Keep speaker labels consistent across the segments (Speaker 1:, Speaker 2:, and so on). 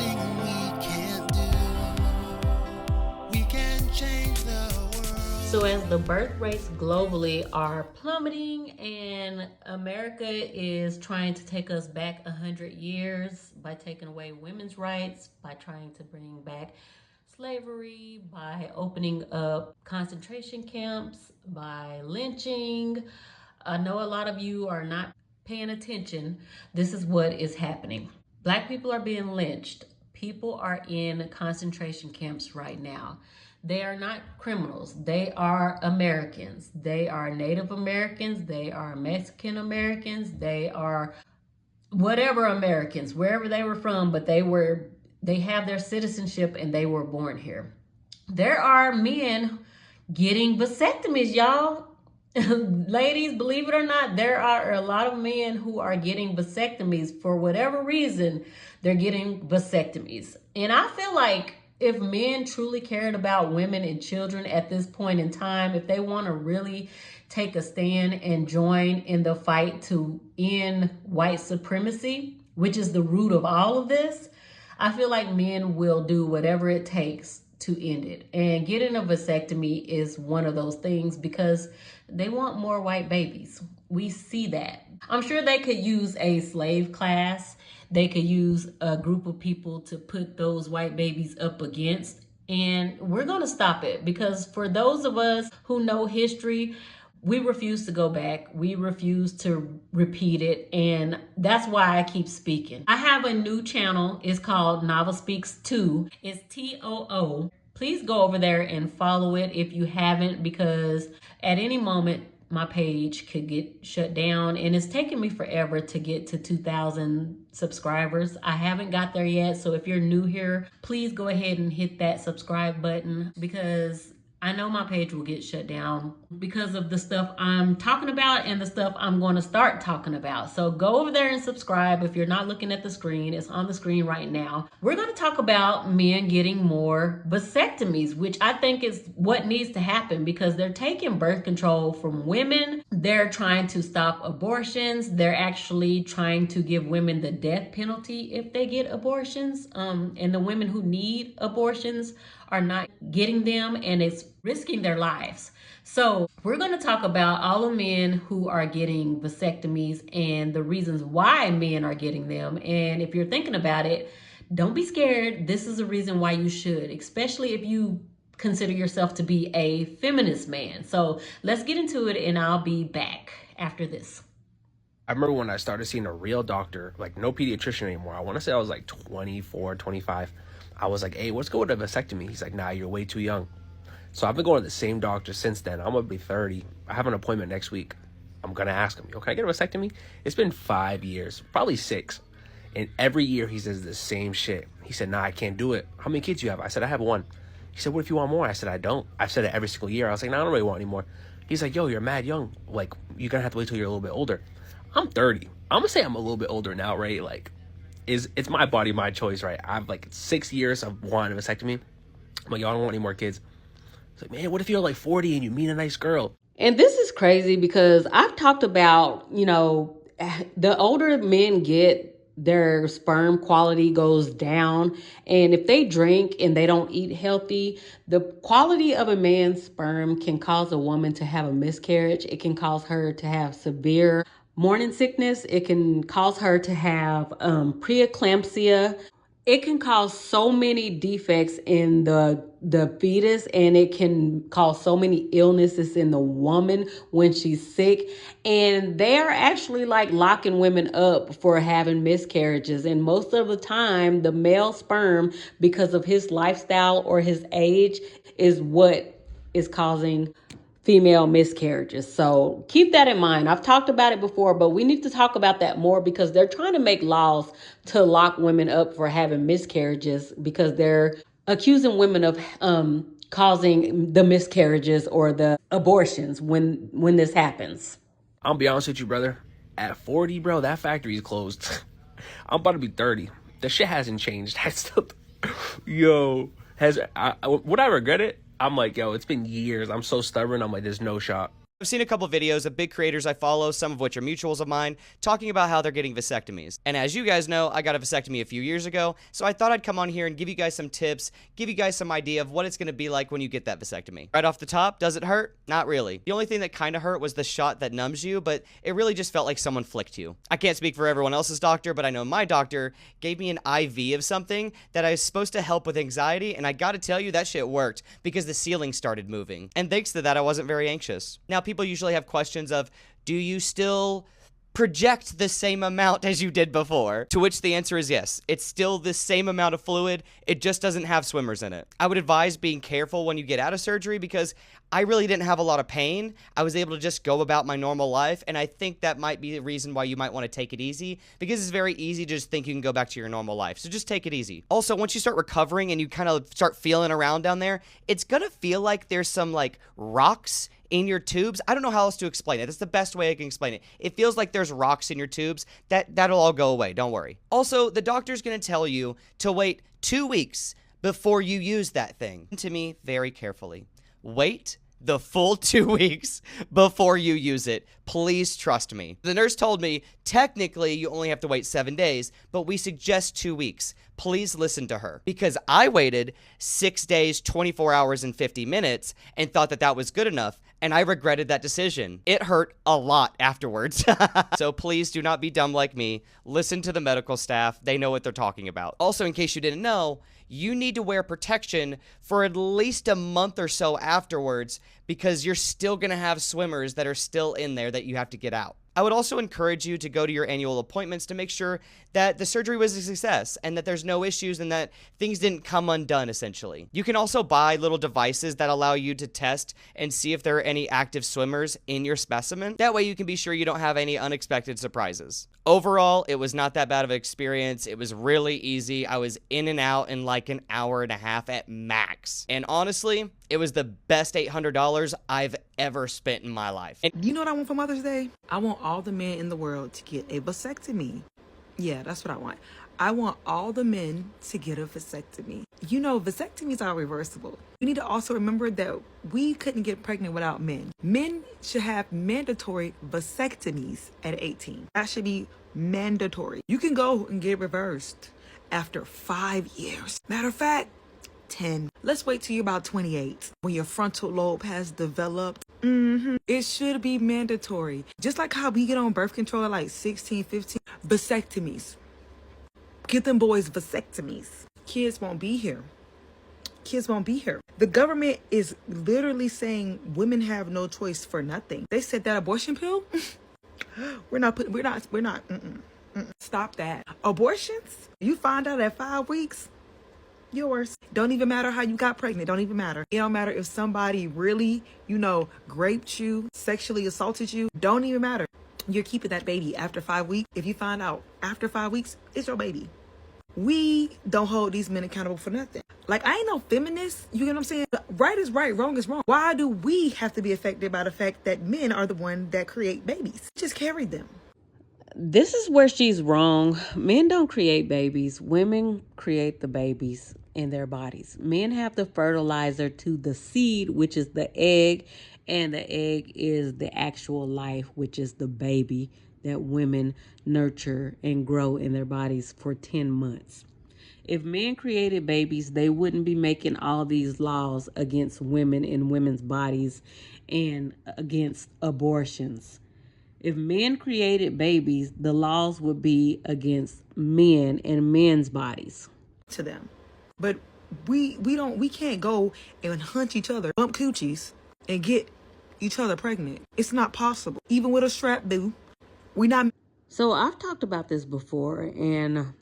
Speaker 1: nothing we can't do. We can change the world.
Speaker 2: So as the birth rates globally are plummeting and America is trying to take us back 100 years by taking away women's rights, by trying to bring back slavery, by opening up concentration camps, by lynching. I know a lot of you are not paying attention. This is what is happening. Black people are being lynched. People are in concentration camps right now. They are not criminals. They are Americans. They are Native Americans. They are Mexican Americans. They are whatever Americans, wherever they were from, but they have their citizenship and they were born here. There are men getting vasectomies, y'all. Ladies, believe it or not, there are a lot of men who are getting vasectomies for whatever reason. They're getting vasectomies. And I feel like if men truly cared about women and children at this point in time, if they want to really take a stand and join in the fight to end white supremacy, which is the root of all of this, I feel like men will do whatever it takes to end it. And getting a vasectomy is one of those things because they want more white babies. We see that. I'm sure they could use a slave class. They could use a group of people to put those white babies up against. And we're going to stop it because for those of us who know history, we refuse to go back. We refuse to repeat it. And that's why I keep speaking. I have a new channel. It's called Nava Speaks 2. It's TOO. Please go over there and follow it if you haven't, because at any moment, my page could get shut down, and it's taken me forever to get to 2,000 subscribers. I haven't got there yet. So if you're new here, please go ahead and hit that subscribe button, because I know my page will get shut down because of the stuff I'm talking about and the stuff I'm going to start talking about. So go over there and subscribe. If you're not looking at the screen, it's on the screen right now. We're going to talk about men getting more vasectomies, which I think is what needs to happen because they're taking birth control from women. They're trying to stop abortions. They're actually trying to give women the death penalty if they get abortions. And the women who need abortions are not getting them, and it's risking their lives. So we're going to talk about all the men who are getting vasectomies and the reasons why men are getting them. And if you're thinking about it, don't be scared. This is a reason why you should, especially if you consider yourself to be a feminist man. So let's get into it, and I'll be back after this.
Speaker 3: I remember when I started seeing a real doctor, like no pediatrician anymore. I want to say I was like 24, 25. I was like, hey, let's go with a vasectomy. He's like, nah, you're way too young. So I've been going to the same doctor since then. I'm going to be 30. I have an appointment next week. I'm going to ask him, yo, can I get a vasectomy? It's been 5 years, probably 6. And every year he says the same shit. He said, nah, I can't do it. How many kids do you have? I said, I have 1. He said, what if you want more? I said, I don't. I've said it every single year. I was like, nah, I don't really want any more. He's like, yo, you're mad young. Like, you're going to have to wait till you're a little bit older. I'm 30. I'm going to say I'm a little bit older now, right? Like, it's my body, my choice, right? I have like 6 years of wanting a vasectomy. I'm like, yo, I don't want any more kids. It's like, man, what if you're like 40 and you meet a nice girl?
Speaker 2: And this is crazy because I've talked about, the older men get, their sperm quality goes down. And if they drink and they don't eat healthy, the quality of a man's sperm can cause a woman to have a miscarriage. It can cause her to have severe morning sickness. It can cause her to have preeclampsia. It can cause so many defects in the fetus, and it can cause so many illnesses in the woman when she's sick. And they are actually like locking women up for having miscarriages. And most of the time, the male sperm, because of his lifestyle or his age, is what is causing female miscarriages. So keep that in mind. I've talked about it before, but we need to talk about that more because they're trying to make laws to lock women up for having miscarriages because they're accusing women of causing the miscarriages or the abortions when this happens.
Speaker 3: I'll be honest with you, brother. At 40, bro, that factory is closed. I'm about to be 30. The shit hasn't changed. I still, would I regret it? I'm like, yo, it's been years. I'm so stubborn. I'm like, there's no shot.
Speaker 4: I've seen a couple videos of big creators I follow, some of which are mutuals of mine, talking about how they're getting vasectomies. And as you guys know, I got a vasectomy a few years ago, so I thought I'd come on here and give you guys some tips, give you guys some idea of what it's going to be like when you get that vasectomy. Right off the top, does it hurt? Not really. The only thing that kind of hurt was the shot that numbs you, but it really just felt like someone flicked you. I can't speak for everyone else's doctor, but I know my doctor gave me an IV of something that I was supposed to help with anxiety, and I gotta tell you, that shit worked because the ceiling started moving. And thanks to that, I wasn't very anxious. Now, people usually have questions of, do you still project the same amount as you did before? To which the answer is yes. It's still the same amount of fluid, it just doesn't have swimmers in it. I would advise being careful when you get out of surgery because I really didn't have a lot of pain. I was able to just go about my normal life, and I think that might be the reason why you might want to take it easy, because it's very easy to just think you can go back to your normal life. So just take it easy. Also, once you start recovering and you kind of start feeling around down there, it's gonna feel like there's some like rocks in your tubes. I don't know how else to explain it. That's the best way I can explain it. It feels like there's rocks in your tubes. That'll all go away. Don't worry. Also, the doctor's going to tell you to wait 2 weeks before you use that thing. Listen to me very carefully. Wait the full 2 weeks before you use it. Please trust me. The nurse told me, technically, you only have to wait 7 days, but we suggest 2 weeks. Please listen to her. Because I waited 6 days, 24 hours, and 50 minutes and thought that that was good enough, and I regretted that decision. It hurt a lot afterwards. So please do not be dumb like me. Listen to the medical staff. They know what they're talking about. Also, in case you didn't know, you need to wear protection for at least a month or so afterwards because you're still going to have swimmers that are still in there that you have to get out. I would also encourage you to go to your annual appointments to make sure that the surgery was a success and that there's no issues and that things didn't come undone, essentially. You can also buy little devices that allow you to test and see if there are any active swimmers in your specimen. That way you can be sure you don't have any unexpected surprises. Overall, it was not that bad of an experience. It was really easy. I was in and out in like an hour and a half at max. And honestly, it was the best $800 I've ever spent in my life. And
Speaker 5: you know what I want for Mother's Day? I want all the men in the world to get a vasectomy. Yeah, that's what I want. I want all the men to get a vasectomy. You know, vasectomies are reversible. You need to also remember that we couldn't get pregnant without men. Men should have mandatory vasectomies at 18. That should be mandatory. You can go and get reversed after 5 years. Matter of fact, 10. Let's wait till you're about 28 when your frontal lobe has developed. It should be mandatory. Just like how we get on birth control at like 16, 15. Vasectomies. Get them boys vasectomies. Kids won't be here. Kids won't be here. The government is literally saying women have no choice for nothing. They said that abortion pill. We're not. Stop that. Abortions. You find out at 5 weeks. Yours. Don't even matter how you got pregnant. Don't even matter. It don't matter if somebody really, raped you, sexually assaulted you. Don't even matter. You're keeping that baby after 5 weeks. If you find out after 5 weeks, it's your baby. We don't hold these men accountable for nothing. Like, I ain't no feminist. You get what I'm saying? Right is right. Wrong is wrong. Why do we have to be affected by the fact that men are the one that create babies? Just carry them.
Speaker 2: This is where she's wrong. Men don't create babies. Women create the babies in their bodies. Men have the fertilizer to the seed, which is the egg, and the egg is the actual life, which is the baby that women nurture and grow in their bodies for 10 months. If men created babies, they wouldn't be making all these laws against women in women's bodies and against abortions. If men created babies, the laws would be against men and men's bodies.
Speaker 5: To them. But we can't go and hunt each other, bump coochies, and get each other pregnant. It's not possible. Even with a strap boo, we not.
Speaker 2: So I've talked about this before, and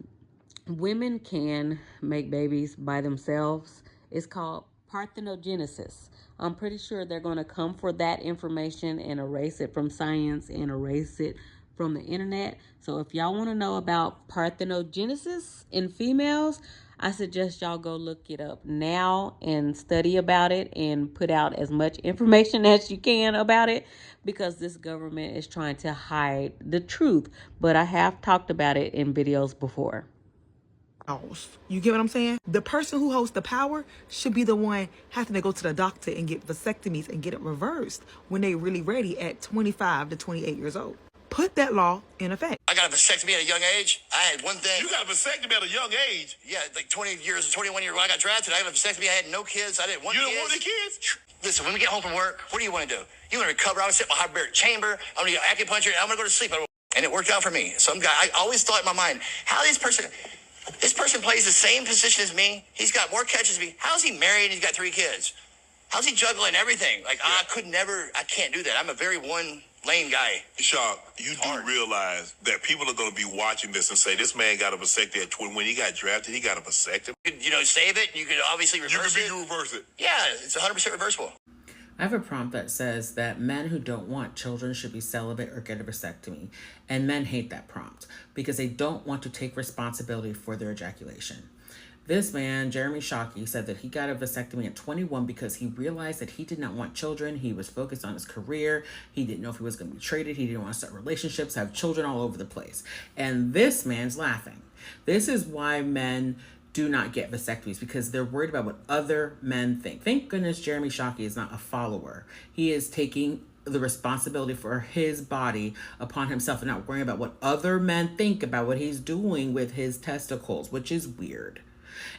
Speaker 2: women can make babies by themselves. It's called parthenogenesis. I'm pretty sure they're going to come for that information and erase it from science and erase it from the internet. So if y'all want to know about parthenogenesis in females, I suggest y'all go look it up now and study about it and put out as much information as you can about it, because this government is trying to hide the truth. But I have talked about it in videos before.
Speaker 5: You get what I'm saying? The person who holds the power should be the one having to go to the doctor and get vasectomies and get it reversed when they really ready at 25 to 28 years old. Put that law in effect.
Speaker 6: I got a vasectomy at a young age. I had one thing.
Speaker 7: You got a vasectomy at a young age?
Speaker 6: Yeah, like 20 years, 21 years when I got drafted. I had a vasectomy. I had no kids. I didn't want kids.
Speaker 7: You didn't want the kids?
Speaker 6: Listen, when we get home from work, what do you want to do? You want to recover? I want to sit in my hyperbaric chamber. I want to get acupuncture. I'm going to go to sleep. And it worked out for me. Some guy, I always thought in my mind, how this person plays the same position as me. He's got more catches than me. How's he married and he's got 3 kids? How's he juggling everything? Like, I can't do that. I'm a very one lane guy.
Speaker 7: Sharp, you do realize that people are going to be watching this and say, this man got a vasectomy at 20. When he got drafted, he got a vasectomy.
Speaker 6: You know, save it. You could obviously reverse it.
Speaker 7: You can reverse it.
Speaker 6: Yeah, it's 100% reversible.
Speaker 8: I have a prompt that says that men who don't want children should be celibate or get a vasectomy. And men hate that prompt because they don't want to take responsibility for their ejaculation. This man, Jeremy Shockey, said that he got a vasectomy at 21 because he realized that he did not want children. He was focused on his career. He didn't know if he was going to be traded. He didn't want to start relationships, have children all over the place. And this man's laughing. This is why men do not get vasectomies, because they're worried about what other men think. Thank goodness Jeremy Shockey is not a follower. He is taking the responsibility for his body upon himself and not worrying about what other men think about what he's doing with his testicles, which is weird.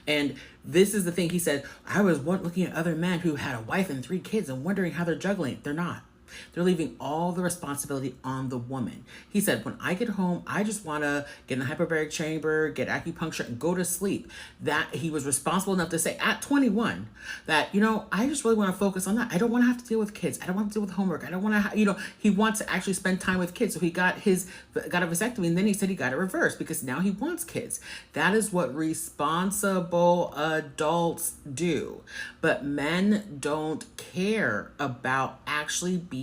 Speaker 8: And this is the thing he said, I was looking at other men who had a wife and 3 kids and wondering how they're juggling. They're not. They're leaving all the responsibility on the woman. He said, when I get home, I just want to get in the hyperbaric chamber, get acupuncture, and go to sleep. That he was responsible enough to say at 21 that, I just really want to focus on that. I don't want to have to deal with kids. I don't want to deal with homework. I don't want to, he wants to actually spend time with kids. So he got a vasectomy, and then he said he got it reversed because now he wants kids. That is what responsible adults do. But men don't care about actually being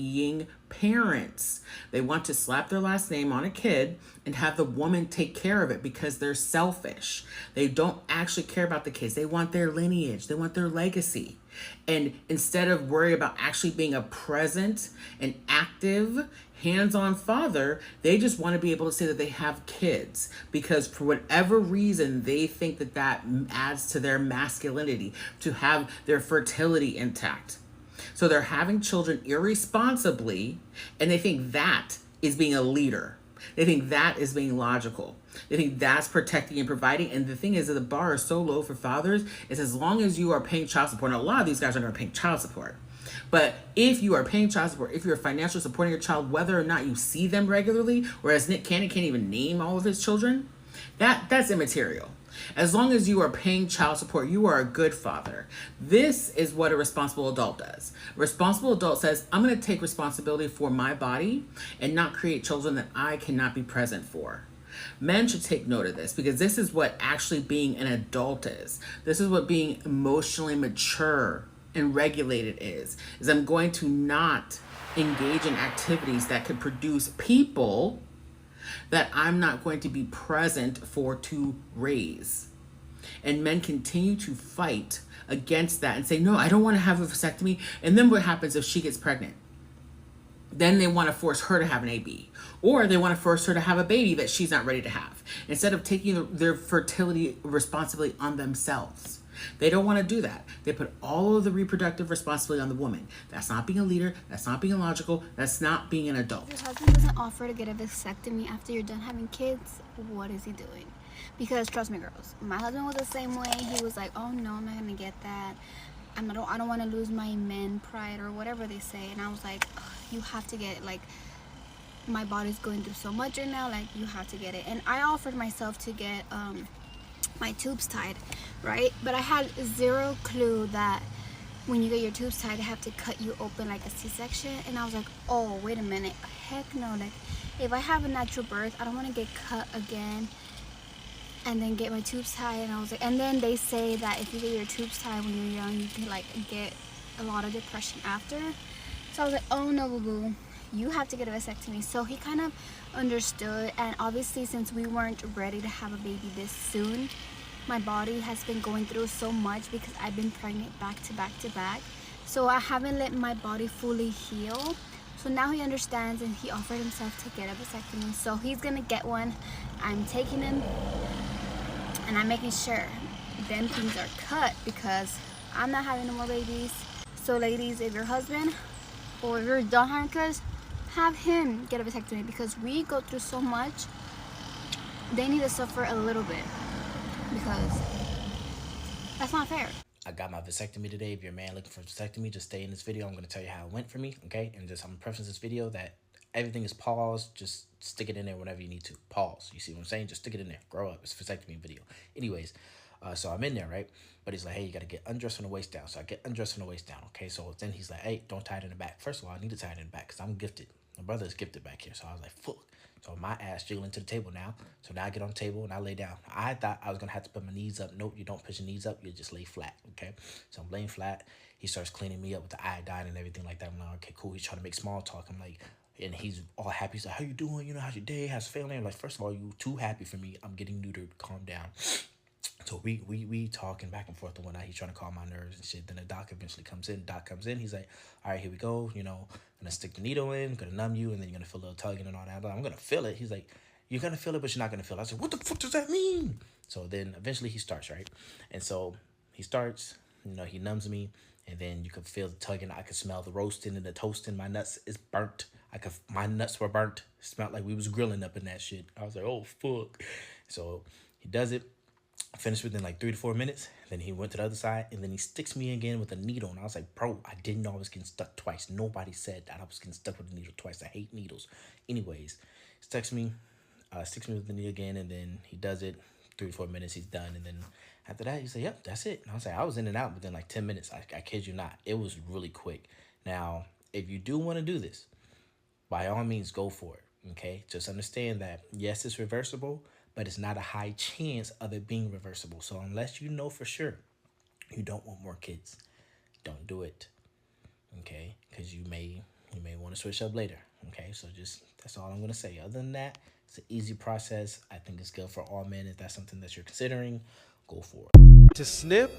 Speaker 8: parents. They want to slap their last name on a kid and have the woman take care of it because they're selfish. They don't actually care about the kids. They want their lineage. They want their legacy. And instead of worrying about actually being a present and active, hands-on father, they just want to be able to say that they have kids because for whatever reason, they think that adds to their masculinity, to have their fertility intact. So they're having children irresponsibly, and they think that is being a leader. They think that is being logical. They think that's protecting and providing. And the thing is that the bar is so low for fathers is as long as you are paying child support. And a lot of these guys are not paying child support. But if you are paying child support, if you're financially supporting your child, whether or not you see them regularly, whereas Nick Cannon can't even name all of his children, that's immaterial. As long as you are paying child support, you are a good father. This is what a responsible adult does. A responsible adult says, I'm going to take responsibility for my body and not create children that I cannot be present for. Men should take note of this because this is what actually being an adult is. This is what being emotionally mature and regulated is I'm going to not engage in activities that could produce people that I'm not going to be present for to raise. And men continue to fight against that and say, no, I don't want to have a vasectomy. And then what happens if she gets pregnant? Then they want to force her to have an AB. Or they want to force her to have a baby that she's not ready to have. Instead of taking their fertility responsibility on themselves. They don't want to do that. They put all of the reproductive responsibility on the woman. That's not being a leader. That's not being logical. That's not being an adult.
Speaker 9: If your husband doesn't offer to get a vasectomy after you're done having kids, what is he doing? Because trust me, girls, my husband was the same way. He was like, oh no, I'm not gonna get that. I don't want to lose my man pride or whatever they say. And I was like, you have to get it. Like, my body's going through so much right now. Like, you have to get it. And I offered myself to get my tubes tied, right? But I had zero clue that when you get your tubes tied, they have to cut you open like a C-section. And I was like, oh, wait a minute, heck no. Like, if I have a natural birth, I don't want to get cut again and then get my tubes tied. And I was like, and then they say that if you get your tubes tied when you're young, you can like get a lot of depression after. So I was like, oh no, boo-boo, you have to get a vasectomy. So he kind of understood, and obviously since we weren't ready to have a baby this soon, my body has been going through so much because I've been pregnant back to back to back. So I haven't let my body fully heal. So now he understands, and he offered himself to get a vasectomy. So he's gonna get one. I'm taking him and I'm making sure then things are cut because I'm not having no more babies. So ladies, if your husband or if you're done having kids, have him get a vasectomy because we go through so much. They need to suffer a little bit because that's not fair.
Speaker 10: I got my vasectomy today. If you're a man looking for a vasectomy, just stay in this video. I'm going to tell you how it went for me, okay? And I'm going to preface this video that everything is paused. Just stick it in there whenever you need to. Pause. You see what I'm saying? Just stick it in there. Grow up. It's a vasectomy video. Anyways, so I'm in there, right? But he's like, hey, you got to get undressed from the waist down. So I get undressed from the waist down, okay? So then he's like, hey, don't tie it in the back. First of all, I need to tie it in the back because I'm gifted. My brother is gifted back here. So I was like, fuck. So my ass jiggling to the table now. So now I get on the table and I lay down. I thought I was going to have to put my knees up. Nope, you don't push your knees up. You just lay flat, okay? So I'm laying flat. He starts cleaning me up with the iodine and everything like that. I'm like, okay, cool. He's trying to make small talk. I'm like, and he's all happy. He's like, how you doing? You know, how's your day? How's your family? I'm like, first of all, you too happy for me. I'm getting neutered. Calm down. So we talking back and forth and whatnot. He's trying to calm my nerves and shit. Then the doc eventually comes in. Doc comes in. He's like, all right, here we go. You know, I'm going to stick the needle in. Going to numb you. And then you're going to feel a little tugging and all that. I'm going to feel it. He's like, you're going to feel it, but you're not going to feel it. I said, what the fuck does that mean? So then eventually he starts, right? And so he starts, you know, he numbs me. And then you can feel the tugging. I could smell the roasting and the toasting. My nuts is burnt. My nuts were burnt. It smelled like we was grilling up in that shit. I was like, oh, fuck. So he does it. Finished within like 3 to 4 minutes. Then he went to the other side and then he sticks me again with a needle. And I was like, bro, I didn't know I was getting stuck twice. Nobody said that I was getting stuck with a needle twice. I hate needles. Anyways, sticks me with the needle again. And then he does it. 3 to 4 minutes, he's done. And then after that, he said, yep, that's it. And I was like, I was in and out within like 10 minutes. I kid you not. It was really quick. Now, if you do want to do this, by all means, go for it. Okay? Just understand that, yes, it's reversible, but it's not a high chance of it being reversible. So unless you know for sure you don't want more kids, don't do it, okay? Because you may want to switch up later, okay? So just, that's all I'm going to say. Other than that, it's an easy process. I think it's good for all men. If that's something that you're considering, go for it.
Speaker 11: To snip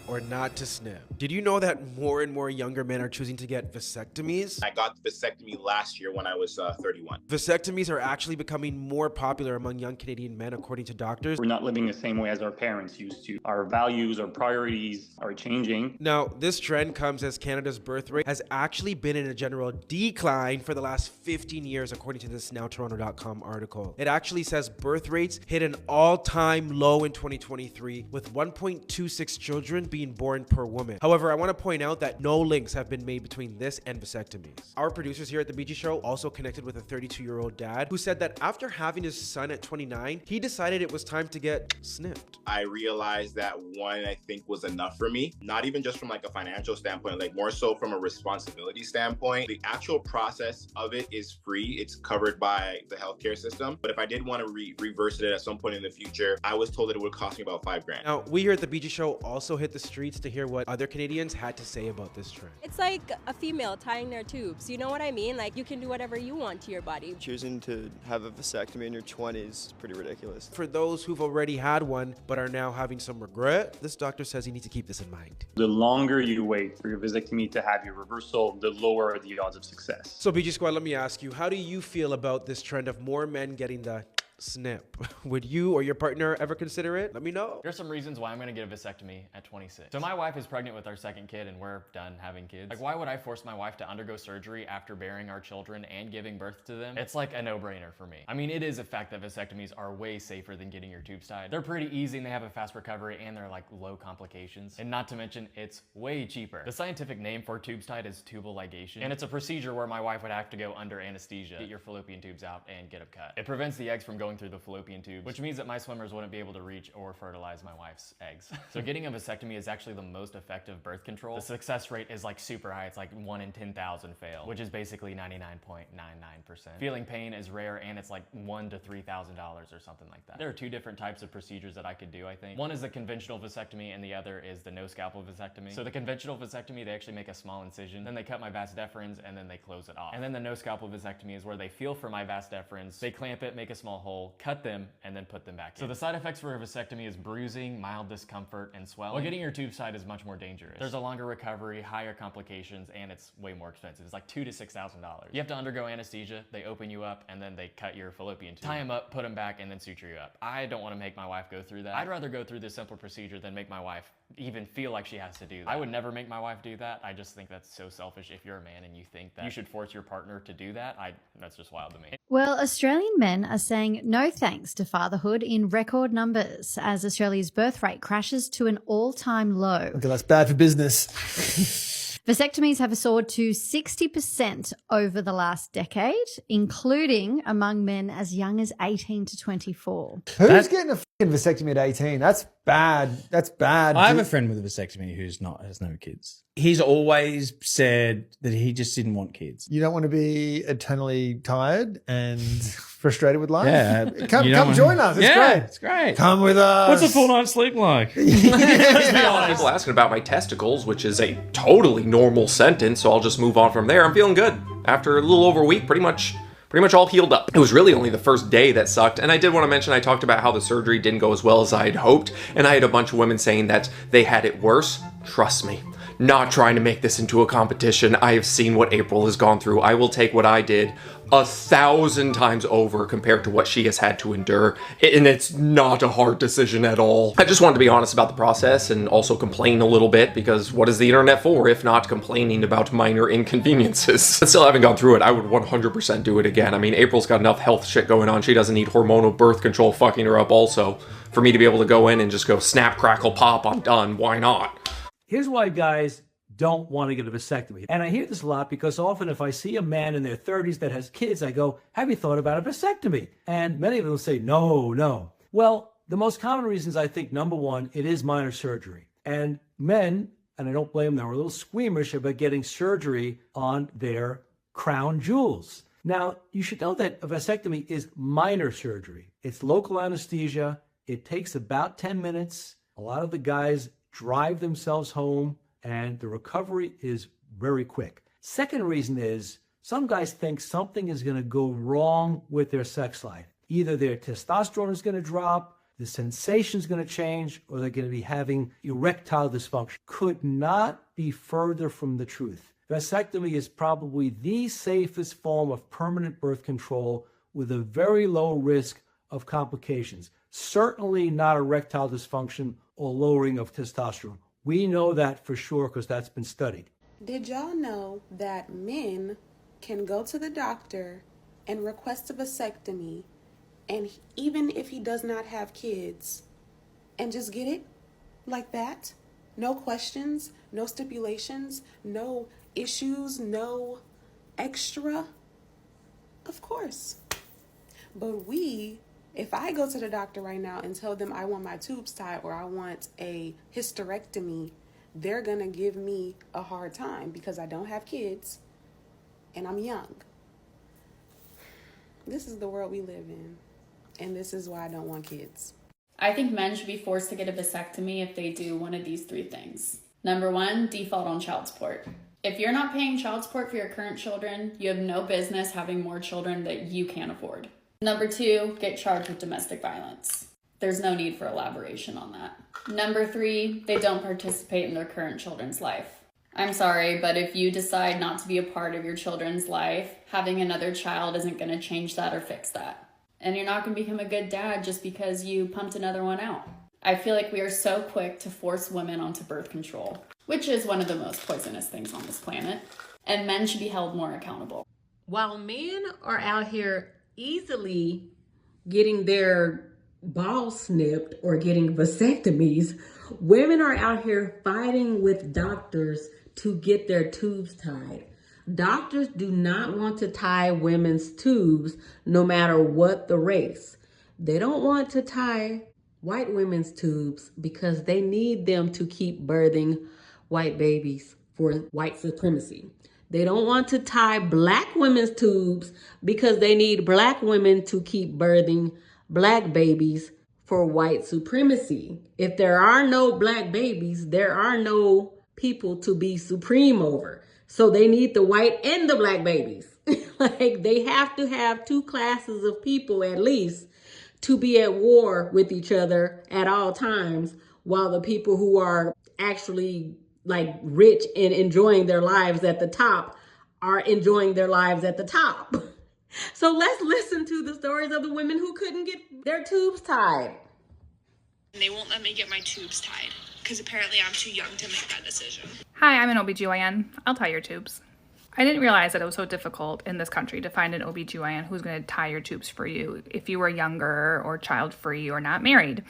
Speaker 11: or not to snip? Did you know that more and more younger men are choosing to get vasectomies?
Speaker 12: I got the vasectomy last year when I was 31.
Speaker 11: Vasectomies are actually becoming more popular among young Canadian men, according to doctors.
Speaker 13: We're not living the same way as our parents used to. Our values, our priorities are changing.
Speaker 11: Now, this trend comes as Canada's birth rate has actually been in a general decline for the last 15 years, according to this NowToronto.com article. It actually says birth rates hit an all-time low in 2023, with 1.26 children being born per woman. However, I want to point out that no links have been made between this and vasectomies. Our producers here at The BG Show also connected with a 32-year-old dad who said that after having his son at 29, he decided it was time to get snipped.
Speaker 12: I realized that one, I think, was enough for me. Not even just from like a financial standpoint, like more so from a responsibility standpoint. The actual process of it is free. It's covered by the healthcare system. But if I did want to reverse it at some point in the future, I was told that it would cost me about $5 grand.
Speaker 11: Now, we here at The BG Show also hit the streets to hear what other Canadians had to say about this trend.
Speaker 14: It's like a female tying their tubes. You know what I mean? Like, you can do whatever you want to your body.
Speaker 15: Choosing to have a vasectomy in your 20s is pretty ridiculous.
Speaker 11: For those who've already had one but are now having some regret, this doctor says you need to keep this in mind.
Speaker 13: The longer you wait for your vasectomy to have your reversal, the lower are the odds of success.
Speaker 11: So BG Squad, let me ask you, how do you feel about this trend of more men getting the snip? Would you or your partner ever consider it? Let me know.
Speaker 16: Here's some reasons why I'm gonna get a vasectomy at 26. So my wife is pregnant with our second kid and we're done having kids. Like, why would I force my wife to undergo surgery after bearing our children and giving birth to them? It's like a no-brainer for me. I mean, it is a fact that vasectomies are way safer than getting your tubes tied. They're pretty easy and they have a fast recovery and they're like low complications. And not to mention, it's way cheaper. The scientific name for tubes tied is tubal ligation. And it's a procedure where my wife would have to go under anesthesia, get your fallopian tubes out and get them cut. It prevents the eggs from going through the fallopian tube, which means that my swimmers wouldn't be able to reach or fertilize my wife's eggs. So getting a vasectomy is actually the most effective birth control. The success rate is like super high. It's like 1 in 10,000 fail, which is basically 99.99%. Feeling pain is rare and it's like $1,000 to $3,000 or something like that. There are 2 different types of procedures that I could do, I think. One is the conventional vasectomy and the other is the no scalpel vasectomy. So the conventional vasectomy, they actually make a small incision, then they cut my vas deferens and then they close it off. And then the no scalpel vasectomy is where they feel for my vas deferens, they clamp it, make a small hole, will cut them and then put them back in. So the side effects for a vasectomy is bruising, mild discomfort, and swelling. Well, getting your tubes tied is much more dangerous. There's a longer recovery, higher complications, and it's way more expensive. It's like $2,000 to $6,000. You have to undergo anesthesia, they open you up, and then they cut your fallopian tube. Tie them up, put them back, and then suture you up. I don't want to make my wife go through that. I'd rather go through this simpler procedure than make my wife even feel like she has to do that. I would never make my wife do that. I just think that's so selfish. If you're a man and you think that you should force your partner to do that, that's just wild to me.
Speaker 17: Well, Australian men are saying no thanks to fatherhood in record numbers as Australia's birth rate crashes to an all-time low.
Speaker 18: Okay, that's bad for business.
Speaker 17: Vasectomies have soared to 60% over the last decade, including among men as young as 18 to 24.
Speaker 18: Who's getting a fucking vasectomy at 18? That's bad. That's bad.
Speaker 19: I have a friend with a vasectomy who's has no kids. He's always said that he just didn't want kids.
Speaker 18: You don't want to be eternally tired and frustrated with life?
Speaker 19: Yeah.
Speaker 18: Come join us. It's great.
Speaker 19: It's great.
Speaker 18: Come with us.
Speaker 19: What's a full night's sleep like?
Speaker 3: People asking about my testicles, which is a totally normal sentence, so I'll just move on from there. I'm feeling good. After a little over a week, pretty much all healed up. It was really only the first day that sucked, and I did want to mention I talked about how the surgery didn't go as well as I had hoped, and I had a bunch of women saying that they had it worse. Trust me. Not trying to make this into a competition. I have seen what April has gone through. I will take what I did 1,000 times over compared to what she has had to endure, and it's not a hard decision at all. I just wanted to be honest about the process and also complain a little bit, because what is the internet for if not complaining about minor inconveniences? But still, having gone through it, I would 100% do it again. I mean, April's got enough health shit going on. She doesn't need hormonal birth control fucking her up also. For me to be able to go in and just go snap, crackle, pop, I'm done. Why not?
Speaker 20: Here's why guys don't want to get a vasectomy. And I hear this a lot because often if I see a man in their 30s that has kids, I go, have you thought about a vasectomy? And many of them will say, no. Well, the most common reasons, I think, number one, it is minor surgery. And men, and I don't blame them, are a little squeamish about getting surgery on their crown jewels. Now, you should know that a vasectomy is minor surgery. It's local anesthesia. It takes about 10 minutes. A lot of the guys drive themselves home, and the recovery is very quick. Second reason is some guys think something is going to go wrong with their sex life. Either their testosterone is going to drop, the sensation is going to change, or they're going to be having erectile dysfunction. Could not be further from the truth. Vasectomy is probably the safest form of permanent birth control with a very low risk of complications. Certainly not erectile dysfunction or lowering of testosterone. We know that for sure because that's been studied.
Speaker 21: Did y'all know that men can go to the doctor and request a vasectomy, and even if he does not have kids, and just get it like that? No questions, no stipulations, no issues, no extra? Of course. But if I go to the doctor right now and tell them I want my tubes tied or I want a hysterectomy, they're going to give me a hard time because I don't have kids and I'm young. This is the world we live in, and this is why I don't want kids.
Speaker 22: I think men should be forced to get a vasectomy if they do one of these three things. Number one, default on child support. If you're not paying child support for your current children, you have no business having more children that you can't afford. Number two, get charged with domestic violence. There's no need for elaboration on that. Number three, they don't participate in their current children's life. I'm sorry, but if you decide not to be a part of your children's life, having another child isn't going to change that or fix that. And you're not going to become a good dad just because you pumped another one out. I feel like we are so quick to force women onto birth control, which is one of the most poisonous things on this planet, and men should be held more accountable.
Speaker 2: While men are out here easily getting their balls snipped or getting vasectomies, women are out here fighting with doctors to get their tubes tied. Doctors do not want to tie women's tubes no matter what the race. They don't want to tie white women's tubes because they need them to keep birthing white babies for white supremacy. They don't want to tie black women's tubes because they need black women to keep birthing black babies for white supremacy. If there are no black babies, there are no people to be supreme over. So they need the white and the black babies. Like, they have to have two classes of people at least to be at war with each other at all times, while the people who are actually like rich and enjoying their lives at the top are enjoying their lives at the top. So let's listen to the stories of the women who couldn't get their tubes tied.
Speaker 1: They won't let me get my tubes tied because apparently I'm too young to make that decision.
Speaker 4: Hi, I'm an OBGYN. I'll tie your tubes. I didn't realize that it was so difficult in this country to find an OBGYN who's going to tie your tubes for you if you were younger or child-free or not married.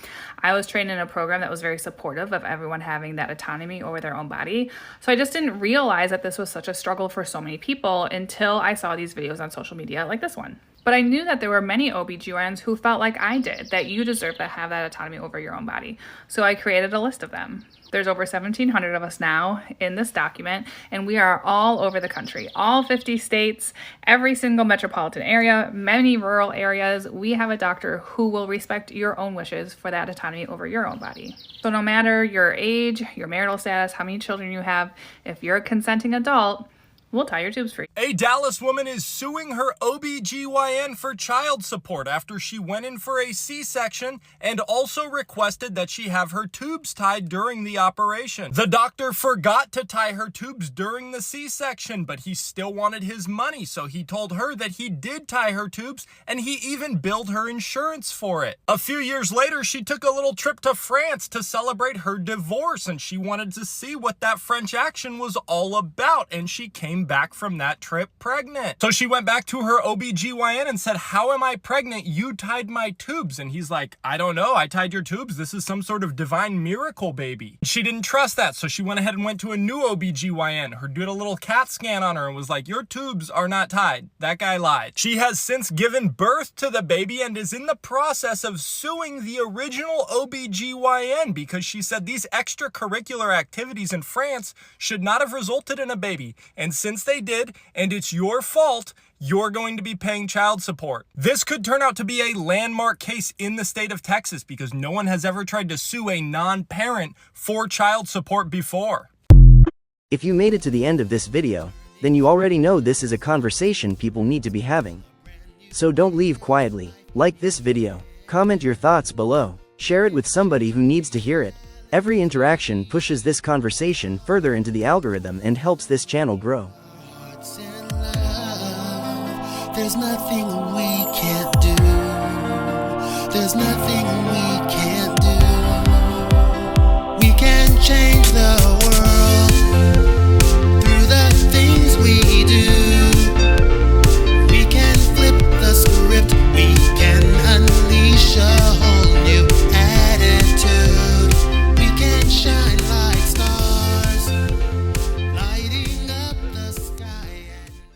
Speaker 4: I was trained in a program that was very supportive of everyone having that autonomy over their own body. So I just didn't realize that this was such a struggle for so many people until I saw these videos on social media like this one. But I knew that there were many OBGYNs who felt like I did, that you deserve to have that autonomy over your own body. So I created a list of them. There's over 1,700 of us now in this document, and we are all over the country, all 50 states, every single metropolitan area, many rural areas. We have a doctor who will respect your own wishes for that autonomy over your own body. So no matter your age, your marital status, how many children you have, if you're a consenting adult, we'll tie your tubes free.
Speaker 23: A Dallas woman is suing her OBGYN for child support after she went in for a C-section and also requested that she have her tubes tied during the operation. The doctor forgot to tie her tubes during the C-section, but he still wanted his money, so he told her that he did tie her tubes, and he even billed her insurance for it. A few years later, she took a little trip to France to celebrate her divorce, and she wanted to see what that French action was all about, and she came back from that trip pregnant. So she went back to her OBGYN and said, "How am I pregnant? You tied my tubes." And he's like, "I don't know. I tied your tubes. This is some sort of divine miracle, baby." She didn't trust that, so she went ahead and went to a new OBGYN who did a little CAT scan on her and was like, "Your tubes are not tied. That guy lied." She has since given birth to the baby and is in the process of suing the original OBGYN because she said these extracurricular activities in France should not have resulted in a baby. And since they did, and it's your fault, you're going to be paying child support. This could turn out to be a landmark case in the state of Texas because no one has ever tried to sue a non-parent for child support before.
Speaker 24: If you made it to the end of this video, then you already know this is a conversation people need to be having. So don't leave quietly. Like this video, comment your thoughts below, share it with somebody who needs to hear it. Every interaction pushes this conversation further into the algorithm and helps this channel grow.
Speaker 25: There's nothing we can't do. There's nothing we can't do. We can change the